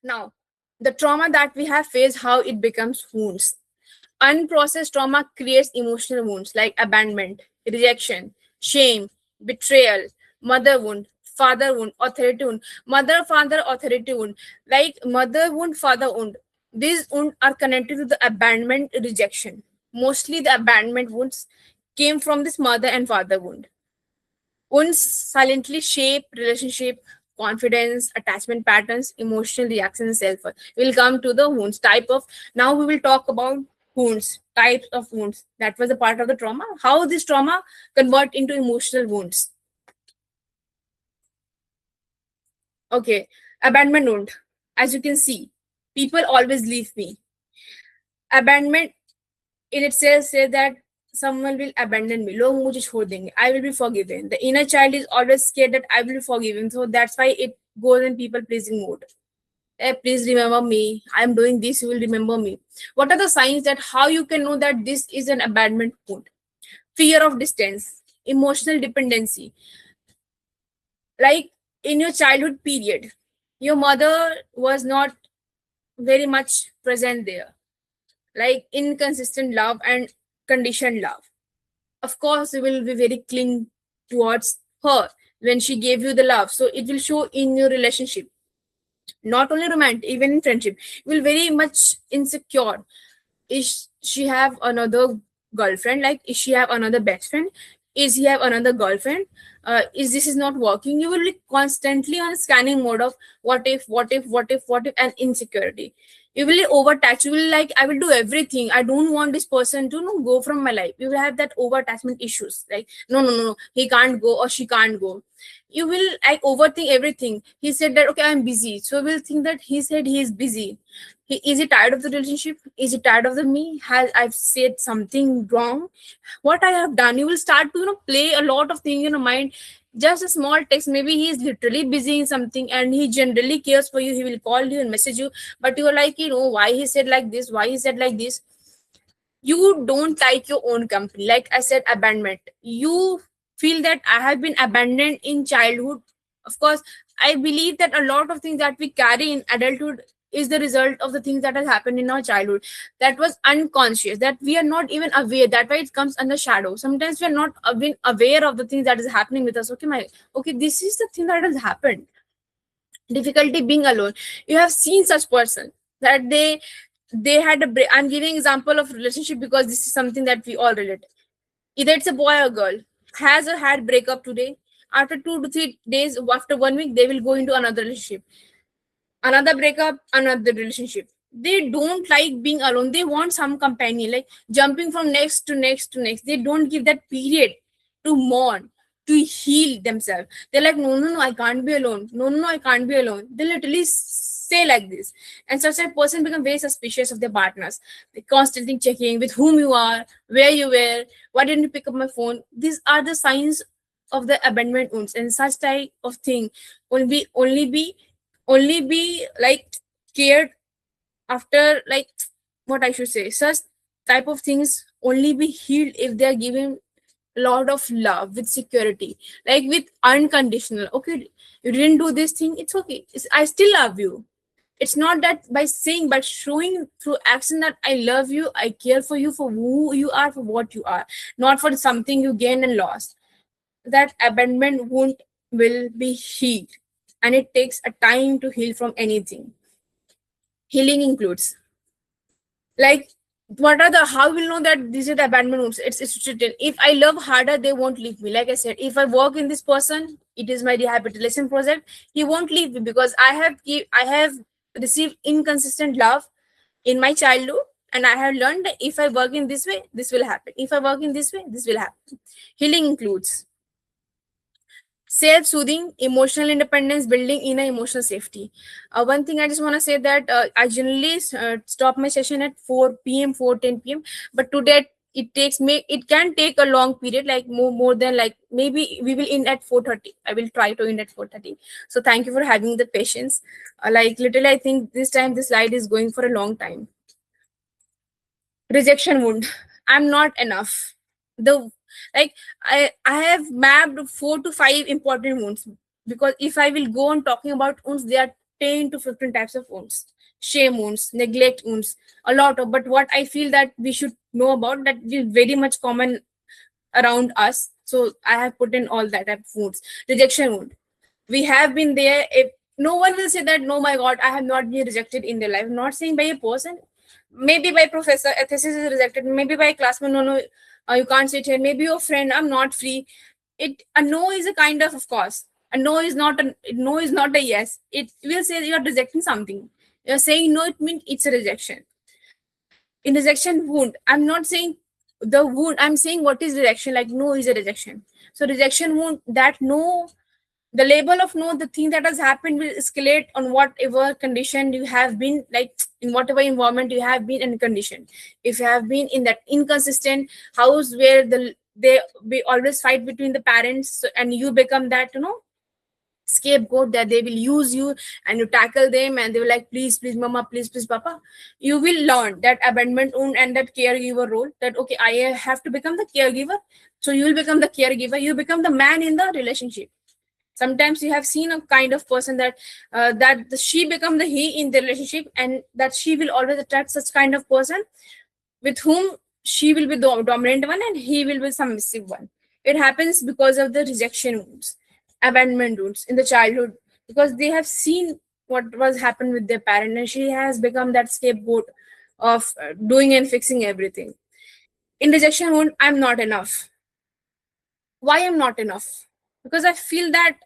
Now, the trauma that we have faced, how it becomes wounds. Unprocessed trauma creates emotional wounds like abandonment, rejection, shame, betrayal, mother wound, father wound, authority wound, mother, father, authority wound, like mother wound, father wound. These wounds are connected to the abandonment, rejection. Mostly the abandonment wounds came from this mother and father wound. Wounds silently shape relationship, confidence, attachment patterns, emotional reactions, self-worth. We'll come to the wounds type of. Now we will talk about wounds, types of wounds. That was a part of the trauma. How this trauma convert into emotional wounds. Okay, abandonment wound. As you can see, people always leave me. Abandonment in itself says that someone will abandon me. लोग मुझे छोड़ देंगे. I will be forgiven. The inner child is always scared that I will be forgiven. So that's why it goes in people pleasing mode. Hey, please remember me. I'm doing this. You will remember me. What are the signs that how you can know that this is an abandonment wound? Fear of distance, emotional dependency. Like in your childhood period, your mother was not very much present there. Like inconsistent love and conditioned love. Of course you will be very cling towards her when she gave you the love, so it will show in your relationship, not only romantic, even in friendship. You will very much insecure. Is she have another girlfriend? Like, is she have another best friend? Is he have another girlfriend? Is this is not working? You will be constantly on scanning mode of what if, what if, what if, what if, and insecurity. You will be overtouch. You will like, I will do everything. I don't want this person to go from my life. You will have that over attachment issues. Like, no, no, no, no, he can't go or she can't go. You will like overthink everything. He said that okay, I'm busy. So we'll think that he said he is busy. Is he tired of the relationship? Is he tired of the me? Has I've said something wrong? What I have done? You will start to play a lot of things in your mind. Just a small text, maybe he is literally busy in something and he generally cares for you. He will call you and message you, but you are like, why he said like this? Why he said like this? You don't like your own company. Like I said, abandonment. You feel that I have been abandoned in childhood. Of course, I believe that a lot of things that we carry in adulthood is the result of the things that has happened in our childhood that was unconscious, that we are not even aware. That why it comes under shadow. Sometimes we are not even aware of the things that is happening with us. Okay, this is the thing that has happened. Difficulty being alone. You have seen such person that they had a break. I'm giving example of relationship because this is something that we all relate. Either it's a boy or girl, has or had breakup today. After 2 to 3 days, after 1 week, they will go into another relationship, another breakup, another relationship. They don't like being alone. They want some companion, like jumping from next to next to next. They don't give that period to mourn, to heal themselves. They're like, no, no, no, I can't be alone. No, no, no, I can't be alone. They literally say like this. And such a person become very suspicious of their partners. They constantly checking with whom you are, where you were, why didn't you pick up my phone. These are the signs of the abandonment wounds, and such type of thing only be like cared after, like what I should say, such type of things only be healed if they are given a lot of love with security, like with unconditional. Okay, you didn't do this thing, it's okay, I still love you. It's not that by saying, but showing through action that I love you, I care for you for who you are, for what you are, not for something you gained and lost. That abandonment wound will be healed, and it takes a time to heal from anything. Healing includes, like, what are the, how will know that this is the abandonment wounds? It's written, if I love harder, they won't leave me. Like I said, if I work in this person, it is my rehabilitation project, he won't leave me because I have received inconsistent love in my childhood, and I have learned that if I work in this way, this will happen. If I work in this way, this will happen. Healing includes self-soothing, emotional independence, building inner emotional safety. One thing I just want to say that I generally stop my session at 4 p.m, 4:10 p.m, but today it can take a long period, like more than, like, maybe we will in at 4:30. I will try to in at 4:30. So thank you for having the patience. Like literally, I think this time this slide is going for a long time. Rejection wound. I'm not enough. The, like, I have mapped 4 to 5 important wounds, because if I will go on talking about wounds, they are 10 to 15 types of wounds. Shame wounds, neglect wounds, a lot of. But what I feel that we should know about, that is very much common around us. So I have put in all that type of wounds. Rejection wound. We have been there. If no one will say that, no, my God, I have not been rejected in their life. I'm not saying by a person, maybe by professor, a thesis is rejected, maybe by a classmate, no, no, you can't sit here. Maybe your friend, I'm not free. A no is a kind of course. A no is not a yes. It will say you're rejecting something. You're saying no, it means it's a rejection. In rejection wound, I'm not saying the wound, I'm saying what is rejection. Like no is a rejection. So rejection wound, that no, the label of no, the thing that has happened will escalate on whatever condition you have been, like in whatever environment you have been in condition. If you have been in that inconsistent house where they be always fight between the parents, and you become that, scapegoat, that they will use you and you tackle them and they will like, please, please, mama, please, papa. You will learn that abandonment wound and that caregiver role, that okay, I have to become the caregiver. So you will become the caregiver, you become the man in the relationship. Sometimes you have seen a kind of person that she become the he in the relationship, and that she will always attract such kind of person with whom she will be the dominant one and he will be submissive one. It happens because of the rejection wounds, abandonment wounds in the childhood, because they have seen what was happened with their parent, and she has become that scapegoat of doing and fixing everything. In rejection wound, I'm not enough. Why I'm not enough? Because I feel that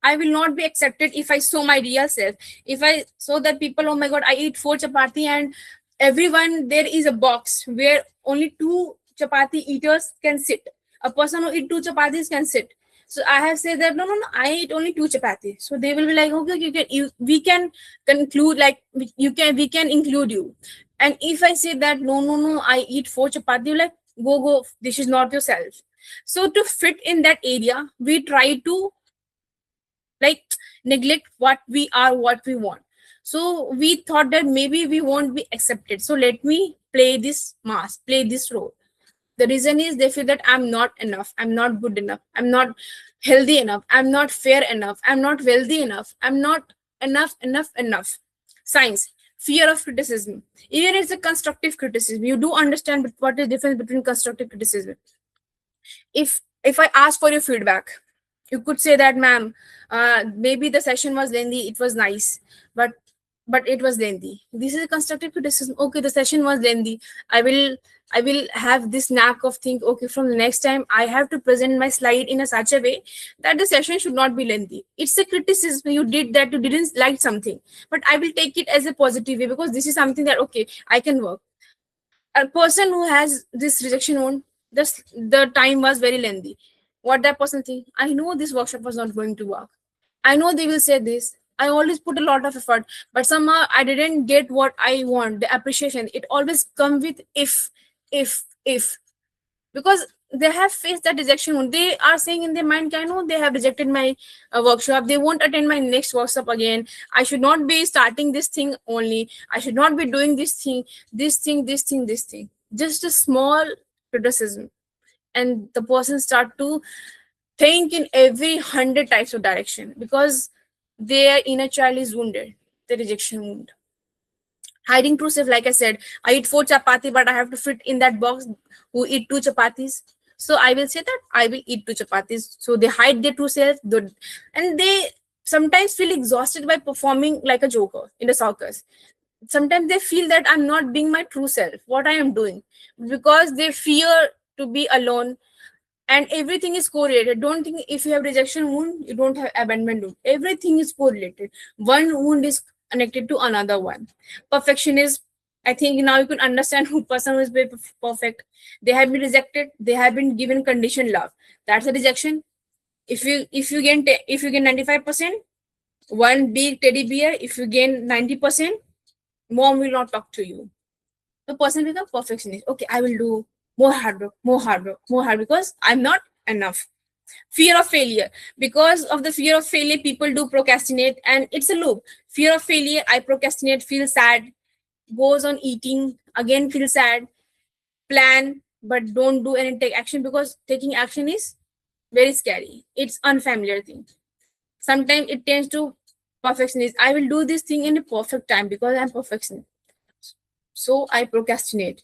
I will not be accepted if I show my real self. If I show that people, oh my God, I eat 4 chapati, and everyone, there is a box where only 2 chapati eaters can sit. A person who eat 2 chapatis can sit. So I have said that no, I eat only 2 chapati. So they will be like, okay, we can conclude, like we can include you. And if I say that no, I eat 4 chapati, like go, this is not yourself. So to fit in that area, we try to like neglect what we are, what we want. So we thought that maybe we won't be accepted, so let me play this mask, play this role. The reason is they feel that I'm not enough, I'm not good enough, I'm not healthy enough, I'm not fair enough, I'm not wealthy enough, I'm not enough. Science, fear of criticism. Even it's a constructive criticism, you do understand what is the difference between constructive criticism. If I ask for your feedback, you could say that, ma'am, maybe the session was lengthy, it was nice, but it was lengthy. This is a constructive criticism. Okay, the session was lengthy, I will have this knack of think, okay, from the next time I have to present my slide in a such a way that the session should not be lengthy. It's a criticism, you did that, you didn't like something, but I will take it as a positive way, because this is something that okay, I can work. A person who has this rejection wound, this the time was very lengthy. What that person think, I know this workshop was not going to work, I know they will say this, I always put a lot of effort, but somehow I didn't get what I want, the appreciation. It always come with if, because they have faced that rejection wound. They are saying in their mind, I know they have rejected my workshop, they won't attend my next workshop again, I should not be starting this thing only, I should not be doing this thing. Just a small criticism, and the person start to think in every 100 types of direction, because their inner child is wounded, the rejection wound. Hiding true self, like I said, I eat 4 chapati, but I have to fit in that box who eat 2 chapatis. So I will say that I will eat 2 chapatis. So they hide their true self, and they sometimes feel exhausted by performing like a joker in the circus. Sometimes they feel that I'm not being my true self, what I am doing, because they fear to be alone. And everything is correlated. Don't think if you have rejection wound, you don't have abandonment wound. Everything is correlated. One wound is connected to another one. Perfectionism. I think now you can understand who person who is very perfect. They have been rejected. They have been given conditioned love. That's a rejection. If you get 95%, one big teddy bear. If you gain 90%, mom will not talk to you. The person becomes perfectionist. Okay, I will do more hard work, because I'm not enough. Fear of failure. Because of the fear of failure, people do procrastinate, and it's a loop. Fear of failure, I procrastinate, feel sad, goes on eating, again feel sad, plan, but don't do any take action, because taking action is very scary. It's unfamiliar thing. Sometimes it tends to Perfectionist. I will do this thing in a perfect time because I'm perfectionist. So I procrastinate.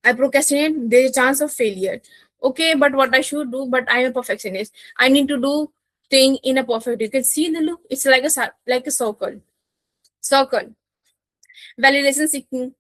There's a chance of failure. Okay, but what I should do, but I'm a perfectionist. I need to do thing in a perfect. You can see the look. It's like like a circle. Circle. Validation seeking.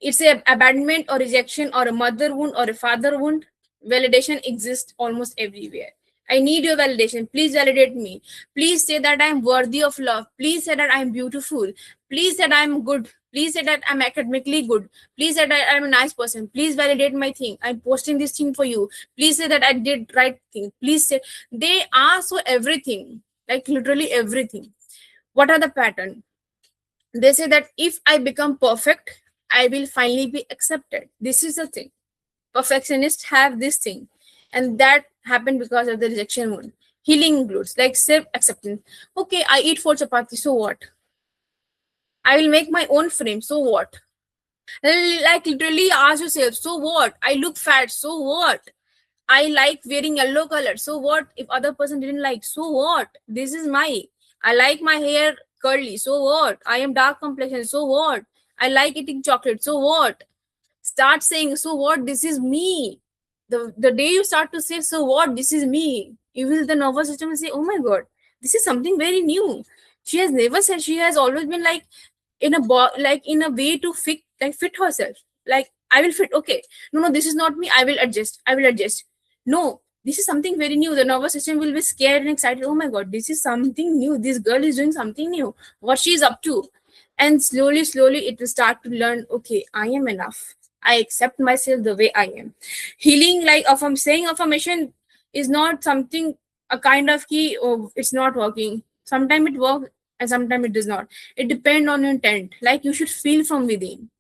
It's a abandonment or rejection or a mother wound or a father wound. Validation exists almost everywhere. I need your validation. Please validate me. Please say that I'm worthy of love. Please say that I'm beautiful. Please say that I'm good. Please say that I'm academically good. Please say that I'm a nice person. Please validate my thing. I'm posting this thing for you. Please say that I did right thing. Please say they ask for everything, like literally everything. What are the pattern? They say that if I become perfect, I will finally be accepted. This is the thing. Perfectionists have this thing, and that happened because of the rejection wound. Healing includes like self acceptance. Okay, I eat 4 chapati, so what? I will make my own frame, so what? Like literally ask yourself, so what? I look fat, so what? I like wearing yellow color, so what? If other person didn't like, so what? This is my. I like my hair curly, so what? I am dark complexion, so what? I like eating chocolate, so what? Start saying, so what? This is me. The day you start to say, so what? This is me, you will the nervous system will say, oh my god, this is something very new. She has never said. She has always been like in a like in a way to fit herself. Like I will fit. Okay, no, this is not me. I will adjust. No, this is something very new. The nervous system will be scared and excited. Oh my god, this is something new. This girl is doing something new. What she is up to. And slowly it will start to learn, okay, I am enough. I accept myself the way I am. Healing, like saying affirmation is not something, a kind of key, oh, it's not working. Sometimes it works and sometimes it does not. It depends on your intent. Like you should feel from within.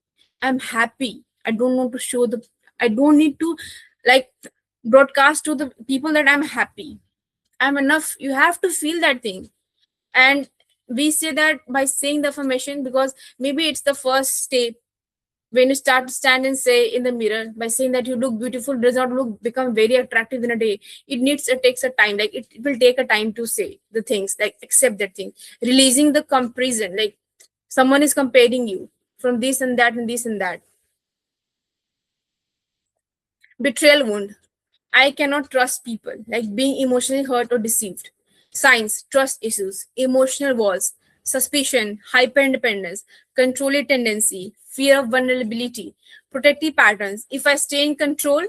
I'm happy. I don't need to like broadcast to the people that I'm happy. I'm enough. You have to feel that thing. And we say that by saying the affirmation because maybe it's the first step. When you start to stand and say in the mirror, by saying that you look beautiful does not look become very attractive in a day. It takes a time. Like it will take a time to say the things, like accept that thing. Releasing the comparison, like someone is comparing you from this and that and this and that. Betrayal wound. I cannot trust people, like being emotionally hurt or deceived. Signs, trust issues, emotional walls, suspicion, hyperindependence, controlling tendency, fear of vulnerability, protective patterns. If I stay in control,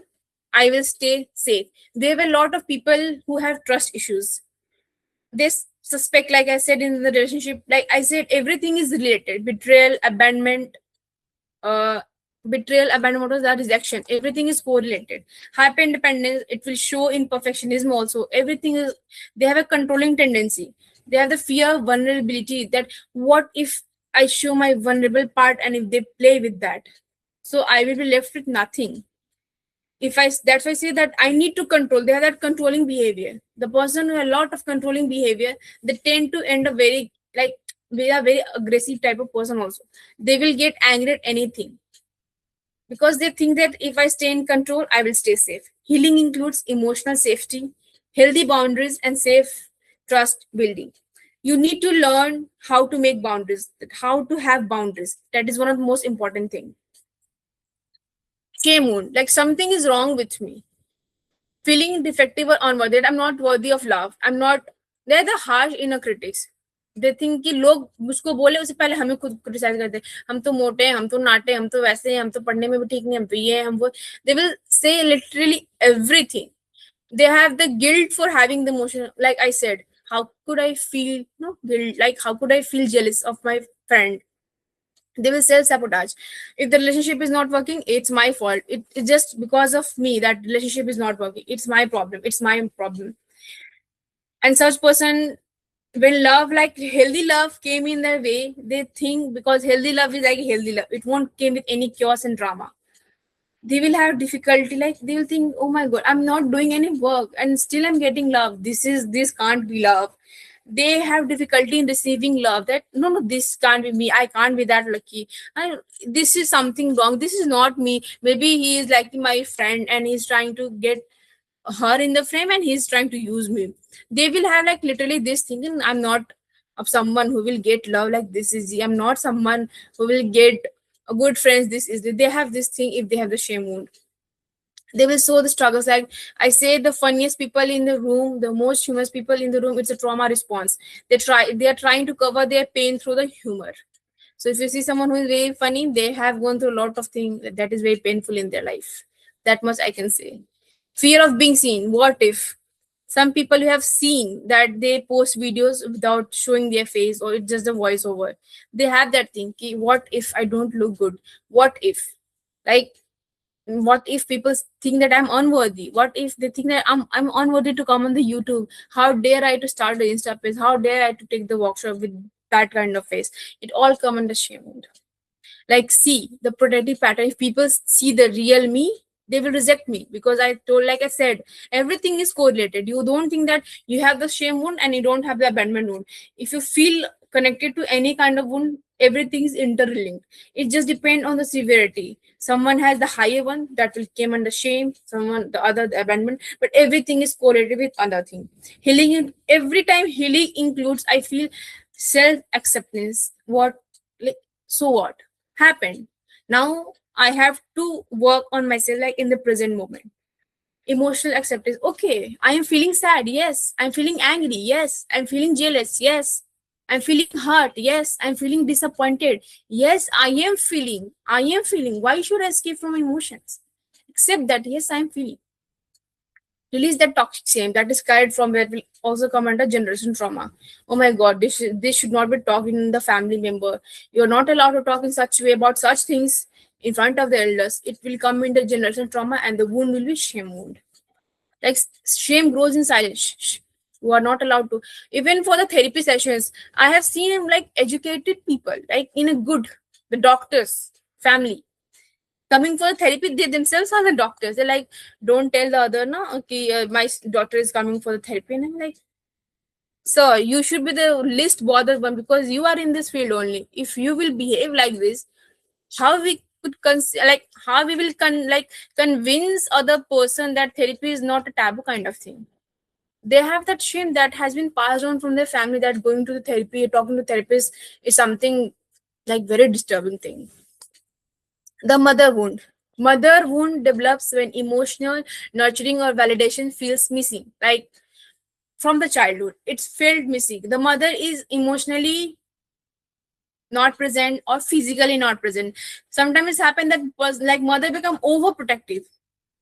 I will stay safe. There were a lot of people who have trust issues. They suspect, like I said, in the relationship, like I said, everything is related. Uh, betrayal, abandonment, or rejection. Everything is correlated. Hyper independence, it will show in perfectionism also. Everything is, they have a controlling tendency. They have the fear of vulnerability, that what if I show my vulnerable part and if they play with that? So I will be left with nothing. That's why I say that I need to control. They have that controlling behavior. The person who has a lot of controlling behavior, they tend to end up very like they are very aggressive type of person also. They will get angry at anything because they think that if I stay in control, I will stay safe. Healing includes emotional safety, healthy boundaries, and safe trust building. You need to learn how to make boundaries, how to have boundaries. That is one of the most important things. Shame wound, like something is wrong with me. Feeling defective or unworthy, that I'm not worthy of love. I'm not. They're the harsh inner critics. They think कि लोग मुझको बोले उससे पहले हमें खुद criticise करते हैं, हम तो मोटे हैं, हम तो नाटे, हम तो वैसे हैं, हम तो पढ़ने में भी ठीक नहीं, हम तो ये हैं, हम वो. They will say literally everything. They have the guilt for having the emotion. Like I said, how could I feel no guilt? Like how could I feel jealous of my friend? They will self-sabotage. If the relationship is not working, it's my fault. It's just because of me that relationship is not working. It's my problem. It's my problem. And such person, when love, like healthy love came in their way, they think because healthy love is like healthy love, it won't came with any chaos and drama. They will have difficulty, like they will think, oh my god, I'm not doing any work and still I'm getting love. This can't be love. They have difficulty in receiving love, that no, this can't be me, I can't be that lucky, this is something wrong, this is not me. Maybe he is like my friend and he's trying to get her in the frame and he's trying to use me. They will have like literally this thinking, I'm not of someone who will get love like this easy. I'm not someone who will get a good friends this easily. They have this thing. If they have the shame wound, they will show the struggles. Like I say, the funniest people in the room, the most humorous people in the room, it's a trauma response. They are trying to cover their pain through the humor. So if you see someone who is very funny, they have gone through a lot of things that is very painful in their life. That much I can say. Fear of being seen. What if some people you have seen that they post videos without showing their face, or it's just a voiceover? They have that thing. "Ki, what if I don't look good? What if, like, what if people think that I'm unworthy? What if they think that I'm unworthy to come on the YouTube? How dare I to start the Insta page? How dare I to take the workshop with that kind of face?" It all come under shame. Like, see the protective pattern. If people see the real me, they will reject me, because I told, like I said, everything is correlated. You don't think that you have the shame wound and you don't have the abandonment wound. If you feel connected to any kind of wound, everything is interlinked. It just depends on the severity. Someone has the higher one, that will came under shame, someone the other the abandonment, but everything is correlated with other thing. Healing, every time healing includes, I feel, self acceptance. What, like, so what happened? Now I have to work on myself, like in the present moment. Emotional acceptance. Okay, I am feeling sad. Yes. I'm feeling angry. Yes. I'm feeling jealous. Yes. I'm feeling hurt. Yes. I'm feeling disappointed. Yes, I am feeling. I am feeling. Why should I escape from emotions? Accept that. Yes, I'm feeling. Release that toxic shame that is carried from where will also come under generation trauma. Oh my god, this should not be talking in the family member. You're not allowed to talk in such way about such things in front of the elders. It will come into generation trauma, and the wound will be shame wound. Like, shame grows in silence. Shh. You are not allowed to. Even for the therapy sessions, I have seen like educated people, like in a good, the doctors, family, coming for therapy. They themselves are the doctors. They're like, don't tell the other, no, okay, my daughter is coming for the therapy. And I'm like, sir, you should be the least bothered one, because you are in this field only. If you will behave like this, how we could like how we will like convince other person that therapy is not a taboo kind of thing? They have that shame that has been passed on from their family, that going to the therapy, talking to therapists is something like very disturbing thing. The mother wound. Mother wound develops when emotional nurturing or validation feels missing. Like from the childhood, it's felt missing. The mother is emotionally not present or physically not present. Sometimes it's happened that was like mother become overprotective.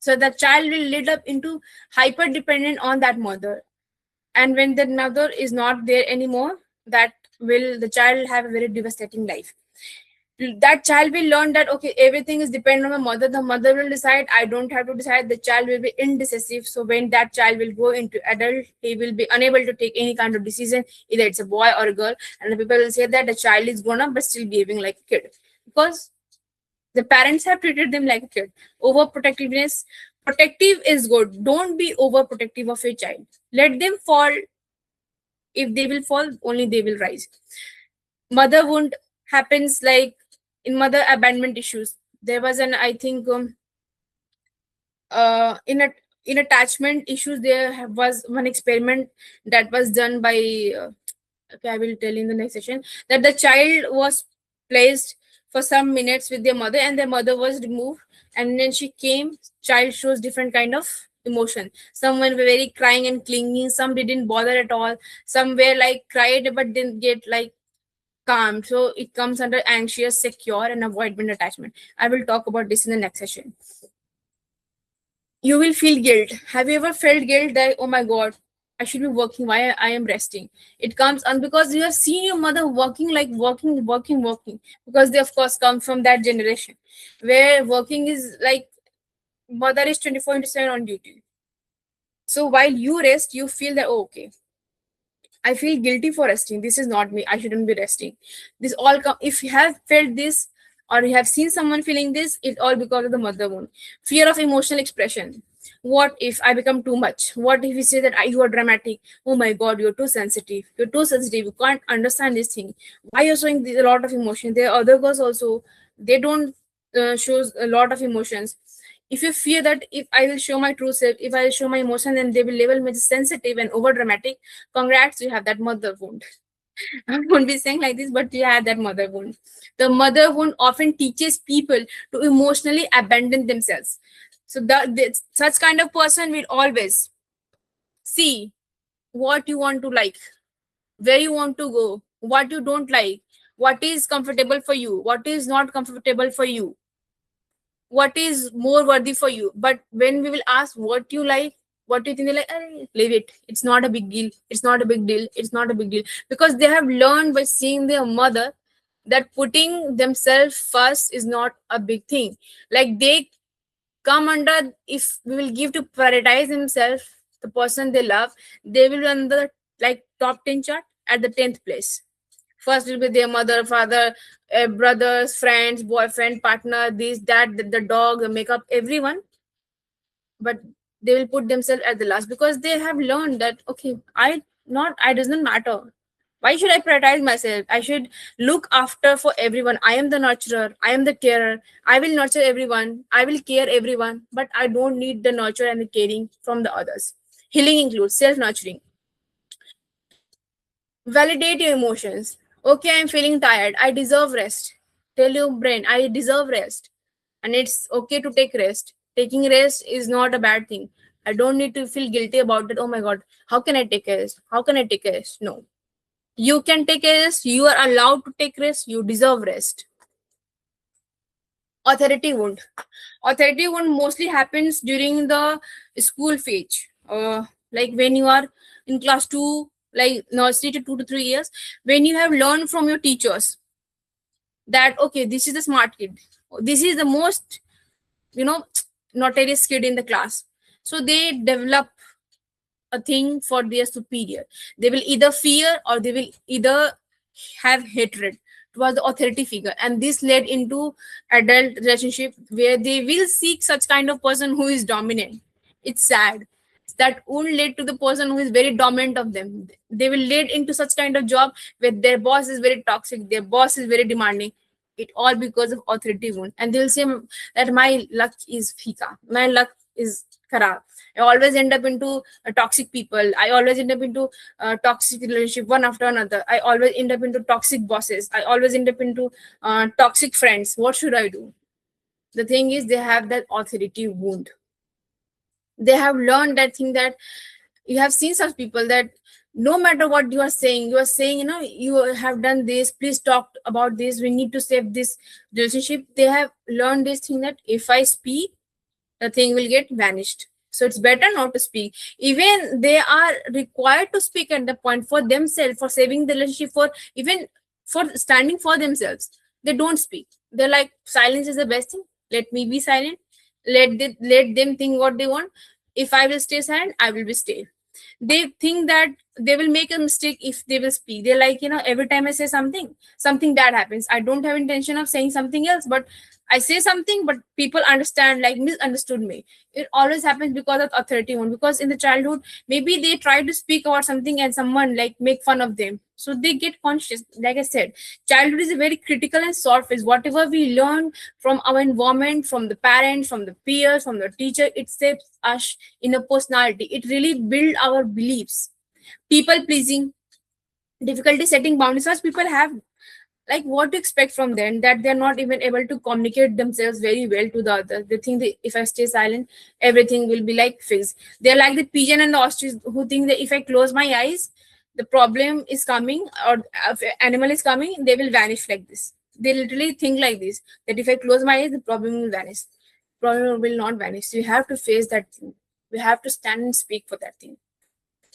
So the child will lead up into hyper dependent on that mother. And when the mother is not there anymore, that will the child have a very devastating life. That child will learn that okay, everything is dependent on the mother. The mother will decide, I don't have to decide. The child will be indecisive. So when that child will go into adult, he will be unable to take any kind of decision, either it's a boy or a girl. And the people will say that the child is grown up but still behaving like a kid, because the parents have treated them like a kid. Overprotectiveness. Protective is good. Don't be overprotective of your child. Let them fall. If they will fall, only they will rise. Mother wound happens like in mother abandonment issues. There was an, I think, in a in attachment issues, was one experiment that was done by okay, I will tell in the next session, that the child was placed for some minutes with their mother, and their mother was removed, and then she came. Child shows different kind of emotion. Some were very crying and clinging, some didn't bother at all, some were like cried but didn't get like calm. So it comes under anxious, secure, and avoidant attachment. I will talk about this in the next session. You will feel guilt. Have you ever felt guilt that, oh my god, I should be working, why I am resting? It comes on because you have seen your mother working, like working, because they of course come from that generation where working is like mother is 24 into 7 on duty. So while you rest, you feel that, oh, okay, I feel guilty for resting. This is not me. I shouldn't be resting. This all come, if you have felt this or you have seen someone feeling this, it all because of the mother wound. Fear of emotional expression. What if I become too much? What if you say that you are dramatic? Oh my god, you're too sensitive. You're too sensitive. You can't understand this thing. Why you're showing a lot of emotion? There are other girls also. They don't show a lot of emotions. If you fear that if I will show my true self, if I will show my emotion, then they will label me as sensitive and over dramatic, congrats, you have that mother wound. I won't be saying like this, but you had that mother wound. The mother wound often teaches people to emotionally abandon themselves. So such kind of person will always see what you want to like, where you want to go, what you don't like, what is comfortable for you, what is not comfortable for you, what is more worthy for you. But when we will ask what you like, what do you think, they're like, "Arey, leave it. It's not a big deal. It's not a big deal. It's not a big deal." Because they have learned by seeing their mother that putting themselves first is not a big thing. Like they come under, if we will give to prioritize themselves, the person they love, they will be under like top 10 chart at the 10th place. First will be their mother, father, brothers, friends, boyfriend, partner, this, that, the dog, the makeup, everyone. But they will put themselves at the last because they have learned that okay, I doesn't matter. Why should I prioritize myself? I should look after for everyone. I am the nurturer. I am the carer. I will nurture everyone. I will care everyone. But I don't need the nurture and the caring from the others. Healing includes self nurturing. Validate your emotions. Okay, I'm feeling tired. I deserve rest. Tell your brain, I deserve rest. And it's okay to take rest. Taking rest is not a bad thing. I don't need to feel guilty about it. Oh my god, how can I take a rest? How can I take a rest? No. You can take a rest. You are allowed to take rest. You deserve rest. Authority wound. Authority wound mostly happens during the school phase. Like when you are in class 2, like nursery to 2 to 3 years, when you have learned from your teachers that okay, this is the smart kid, this is the most, you know, notorious kid in the class. So they develop a thing for their superior. They will either fear or they will either have hatred towards the authority figure, and this led into adult relationship where they will seek such kind of person who is dominant. It's sad. That won't lead to the person who is very dominant of them. They will lead into such kind of job where their boss is very toxic, their boss is very demanding. It all because of authority wound, and they'll say that my luck is fika, my luck is kharab. I always end up into toxic people. I always end up into toxic relationship one after another. I always end up into toxic bosses. I always end up into toxic friends. What should I do? The thing is, they have that authority wound. They have learned that thing, that you have seen such people that no matter what you are saying, you know, you have done this, please talk about this, we need to save this relationship. They have learned this thing that if I speak, the thing will get vanished. So it's better not to speak. Even they are required to speak at the point for themselves, for saving the relationship, for even for standing for themselves. They don't speak. They're like, silence is the best thing. Let me be silent. Let them think what they want. If I will stay silent, I will be stay. They think that they will make a mistake if they will speak. They're like, you know, every time I say something, something bad happens. I don't have intention of saying something else, but I say something, but people understand, like misunderstood me. It always happens because of authority one. Because in the childhood, maybe they try to speak about something and someone like make fun of them. So they get conscious. Like I said, childhood is a very critical and short phase. Whatever we learn from our environment, from the parents, from the peers, from the teacher, it shapes us in a personality. It really build our beliefs. People pleasing, difficulty setting boundaries. Such people have like what to expect from them, that they're not even able to communicate themselves very well to the others. They think that if I stay silent, everything will be like fixed. They're like the pigeon and the ostrich who think that if I close my eyes, the problem is coming, or if an animal is coming, they will vanish like this. They literally think like this, that if I close my eyes, the problem will vanish. Problem will not vanish. So you have to face that thing. We have to stand and speak for that thing.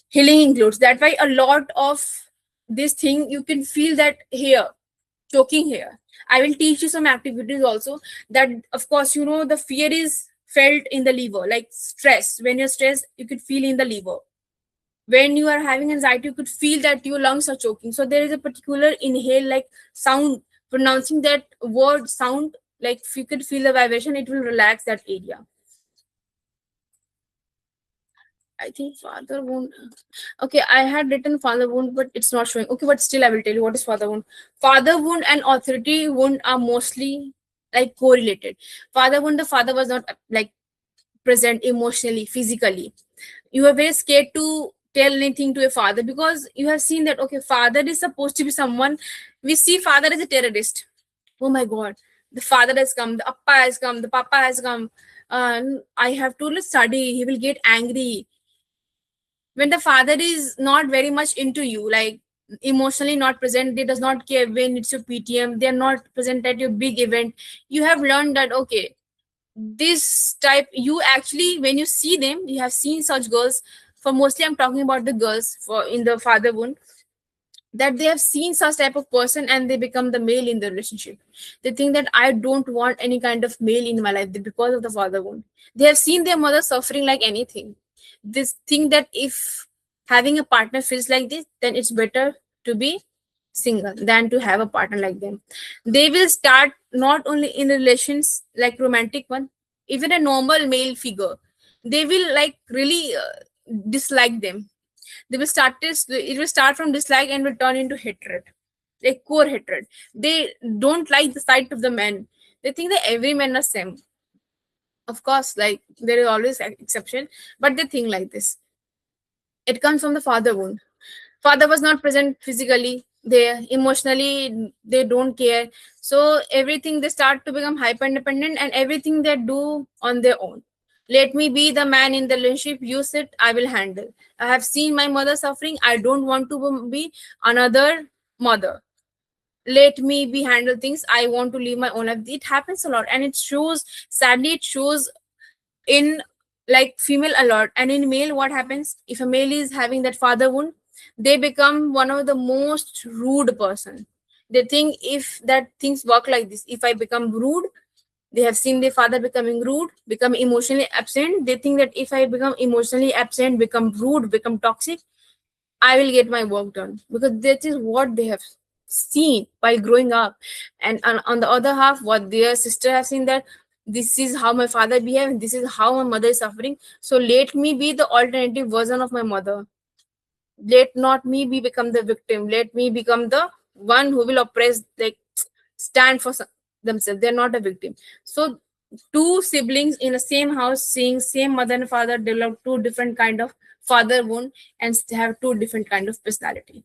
Healing includes that. Why a lot of this thing you can feel that here, choking here. I will teach you some activities also, that of course, you know, the fear is felt in the liver, like stress. When you're stressed, you could feel in the liver. When you are having anxiety, you could feel that your lungs are choking. So there is a particular inhale like sound, pronouncing that word sound, like if you could feel the vibration, it will relax that area. I think father wound. Okay, I had written father wound, but it's not showing. Okay, but still, I will tell you what is father wound. Father wound and authority wound are mostly like correlated. Father wound, the father was not like present emotionally, physically. You were very scared to tell anything to a father, because you have seen that, okay, father is supposed to be someone, we see father as a terrorist. Oh my god, the father has come, the appa has come, the papa has come, I have to study, he will get angry. When the father is not very much into you, like emotionally not present, they does not care when it's your PTM, they're not present at your big event, you have learned that, okay, this type, you actually, when you see them, you have seen such girls, for mostly I'm talking about the girls for in the father wound, that they have seen such type of person and they become the male in the relationship. They think that I don't want any kind of male in my life because of the father wound. They have seen their mother suffering like anything. This think that if having a partner feels like this, then it's better to be single than to have a partner like them. They will start not only in relations like romantic one, even a normal male figure, they will like really dislike them. They will start this, it will start from dislike and will turn into hatred, like core hatred. They don't like the sight of the man. They think that every man is same. Of course, like there is always an exception, but they think like this. It comes from the father wound. Father was not present physically, they emotionally they don't care, so everything they start to become hyper independent and everything they do on their own. Let me be the man in the relationship, you sit, I will handle. I have seen my mother suffering, I don't want to be another mother. Let me be handle things, I want to live my own life. It happens a lot and it shows, sadly it shows in like female a lot. And in male, what happens if a male is having that father wound, they become one of the most rude person. They think if that things work like this, if I become rude, they have seen their father becoming rude, become emotionally absent, they think that if I become emotionally absent, become rude, become toxic, I will get my work done, because that is what they have seen while growing up. And on the other half, what their sister have seen, that this is how my father behaves, this is how my mother is suffering. So let me be the alternative version of my mother. Let not me be become the victim. Let me become the one who will oppress, like stand for themselves. They're not a victim. So two siblings in the same house, seeing same mother and father, develop two different kind of father wound and have two different kind of personality.